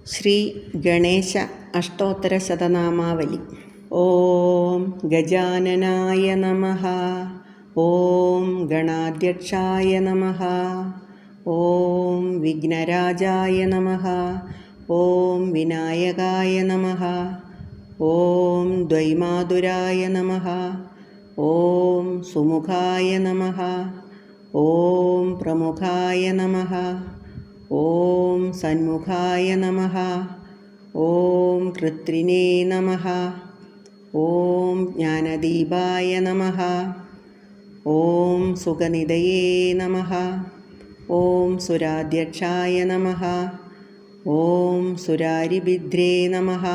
ശ്രീ ഗണേശ അഷ്ടോത്തര ശതനാമാവലി. ഓം ഗജാനനായ നമഃ. ഓം ഗണാധ്യക്ഷായ നമഃ. ഓം വിഘ്നരാജായ നമഃ. ഓം വിനായകായ നമഃ. ഓം ദ്വൈമാതുരായ നമഃ. ഓം സുമുഖായ നമഃ. ഓം പ്രമുഖായ നമഃ. ഓം സന്മുഖായ നമഃ. ഓം കൃത്രിനേ നമഃ. ഓം ജ്ഞാനദീപായ നമഃ. ഓം സുഖനിധയേ നമഃ. ഓം സുരാധ്യക്ഷായ നമഃ. ഓം സുരാരിഭിദ്രേ നമഃ.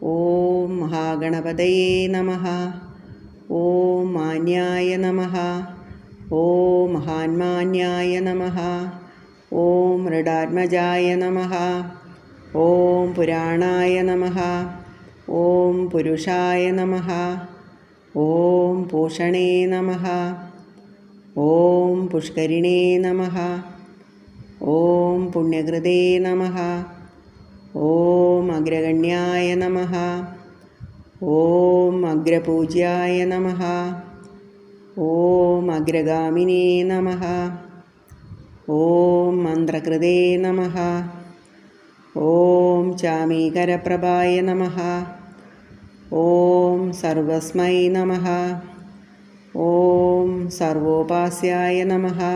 ഓം മഹാഗണപതയേ നമഃ. ഓം മാന്യായ നമഃ. ഓം മഹാന്മാന്യായ നമഃ. ഓം മൃഡാത്മജായ നമഃ. ഓം പുരാണായ നമഃ. ഓം പുരുഷായ നമഃ. ഓം പൂഷണേ നമഃ. ഓം പുഷ്കരിണേ നമഃ. ഓം പുണ്യകൃതേ നമഃ. ഓം അഗ്രഗണ്യായ നമഃ. ഓം അഗ്രപൂജ്യായ നമഃ. ഓം അഗ്രഗാമിനേ നമഃ. ഓം മന്ത്രകൃതേ നമഃ. ഓം ചാമീകരപ്രഭായ നമഃ. ഓം സർവസ്മൈ നമഃ. ഓം സർവോപാസ്യായ നമഃ.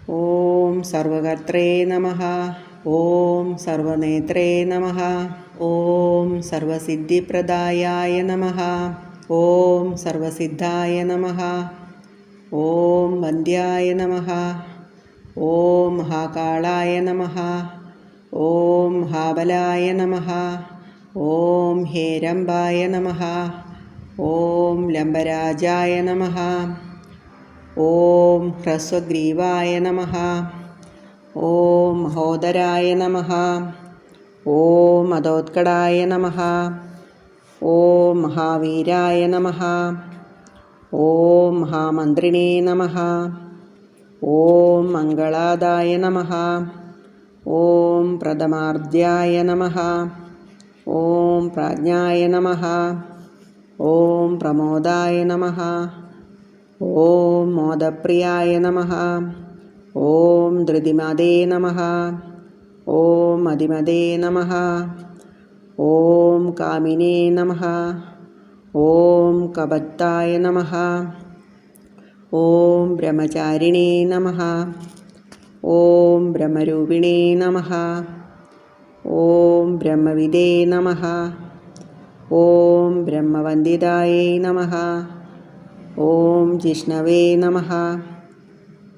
ഓം സർവകർത്രേ നമഃ. ഓം സർവനേത്രേ നമഃ. ഓം സർവസിദ്ധിപ്രദായായ നമഃ. ഓം സർവസിദ്ധായ നമഃ. ഓം വന്ദ്യായ നമഃ. ഓം മഹാകാളായ നമഃ. ഓം മഹാബലായ നമഃ. ഓം ഹേരംബായ നമഃ. ഓം ലംബരാജായ നമഃ. ഓം ഹ്രസ്വഗ്രീവായ നമഃ. ഓം മഹോദരായ നമഃ. ഓം മദോത്കടായ നമഃ. ഓം മഹാവീരായ നമഃ. ഓം മഹാമന്ത്രിണേ നമഃ. ഓം മംഗളാദായ നമഃ. ഓം പ്രഥമാർധ്യായ നമഃ. ഓം പ്രാജ്ഞായ നമഃ. ഓം പ്രമോദായ നമഃ. ഓം മോദപ്രിയായ നമഃ. ഓം ധൃതിമതേ നമഃ. ഓം മതിമതേ നമഃ. ഓം കാമിനേ നമഃ. ഓം കപത്തായ നമഃ. ഓം ബ്രഹ്മചാരിണേ നമഃ. ഓം ബ്രഹ്മരൂപിണേ നമഃ. ഓം ബ്രഹ്മവിദേ നമഃ. ഓം ബ്രഹ്മവന്ദിതായേ നമഃ. ഓം ജിഷ്ണവേ നമഃ.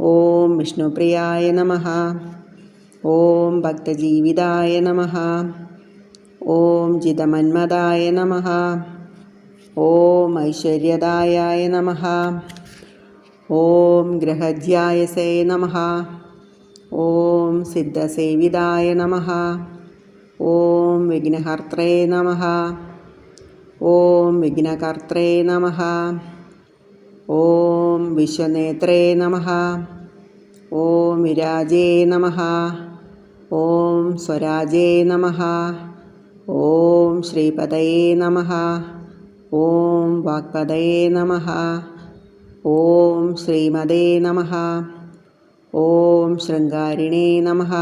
ഓം വിഷ്ണുപ്രിയായ നമഃ. ഓം ഭക്തജീവിതായ നമഃ. ഓം ജിതമന്മദായ നമഃ. ഓം ഐശ്വര്യദായായ നമഃ. ഓം ഗ്രഹജ്യായസേ നമഃ. ഓം സിദ്ധസേവിതായ നമഃ. ഓം വിഘ്നഹർത്രേ നമഃ. ഓം വിഘ്നകർത്രേ നമഃ. ഓം വിശ്വനേത്രേ നമഃ. ഓം വിരാജേ നമഃ. ഓം സ്വരാജേ നമഃ. ഓം ശ്രീപദയേ നമഃ. ഓം വാക്പദയേ നമഃ. ഓം ശ്രീമതേ നമഃ. ഓം ശൃംഗാരിണേ നമഃ.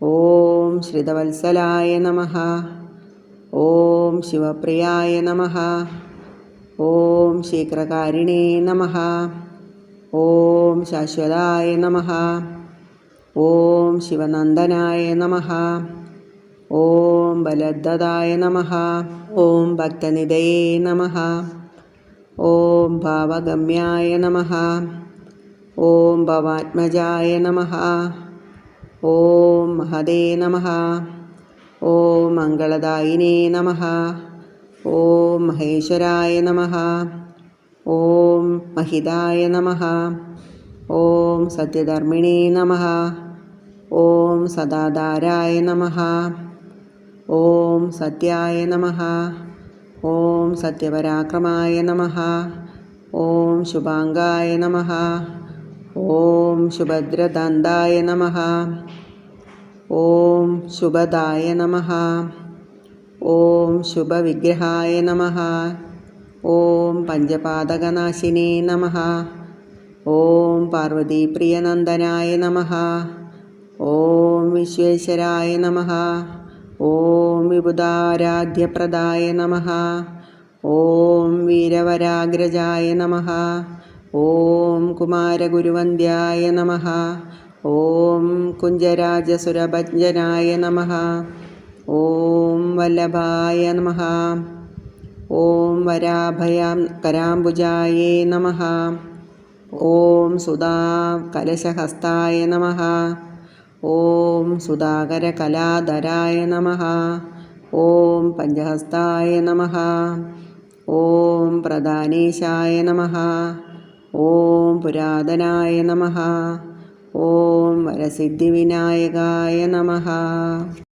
ഓം ശ്രിതവത്സലായ നമഃ. ഓം ശിവപ്രിയായ നമഃ. ഓം ശീഘ്രകാരിണേ നമഃ. ഓം ശാശ്വതായ നമഃ. ഓം ശിവനന്ദനായ നമഃ. ഓം ബലദദായ നമഃ. ഓം ഭക്തനിധയേ നമഃ. ഓം ഭാവഗമ്യായ നമഃ. ഓം ഭവാത്മജായ നമഃ. ഓം മഹതേ നമഃ. ഓം മംഗളദായിനേ നമഃ. ഓം മഹേശ്വരായ നമഃ. ഓം മഹിതായ നമഃ. ഓം സത്യധർമ്മിണേ നമഃ. ഓം സദാധാരായ നമഃ. ഓം സത്യായ നമഃ. ഓം സത്യപരാക്രമായ നമഃ. ഓം ശുഭാംഗായ നമഃ. ഓം ശുഭദ്രദന്തായ നമഃ. ഓം ശുഭദായ നമഃ. ഓം ശുഭവിഗ്രഹായ നമഃ. ഓം പഞ്ചപാതകനാശിനേ നമഃ. ഓം പാർവതീപ്രിയനന്ദനായ നമഃ. ഓം വിശ്വേശ്വരായ നമഃ. ഓം വിബുധാരാധ്യപ്രദായ നമഃ. ഓം വീരവരാഗ്രജായ നമഃ. ഓം കുമാരഗുരുവന്ദ്യായ നമഃ. ഓം കുഞ്ചരാജസുരഭഞ്ജനായ നമഃ. ഓം വല്ലഭായ നമഃ. ഓം വരാഭയകരാംബുജായേ നമഃ. ഓം സുധാകലശഹസ്തായ നമഃ. ഓം സുധാകരകലാധരായ നമഃ. ഓം പഞ്ചഹസ്തായ നമഃ. ഓം പ്രധാനേശായ നമഃ. ഓം പുരാതനായ നമഃ. ഓം വരസിദ്ധിവിനായകായ നമഃ.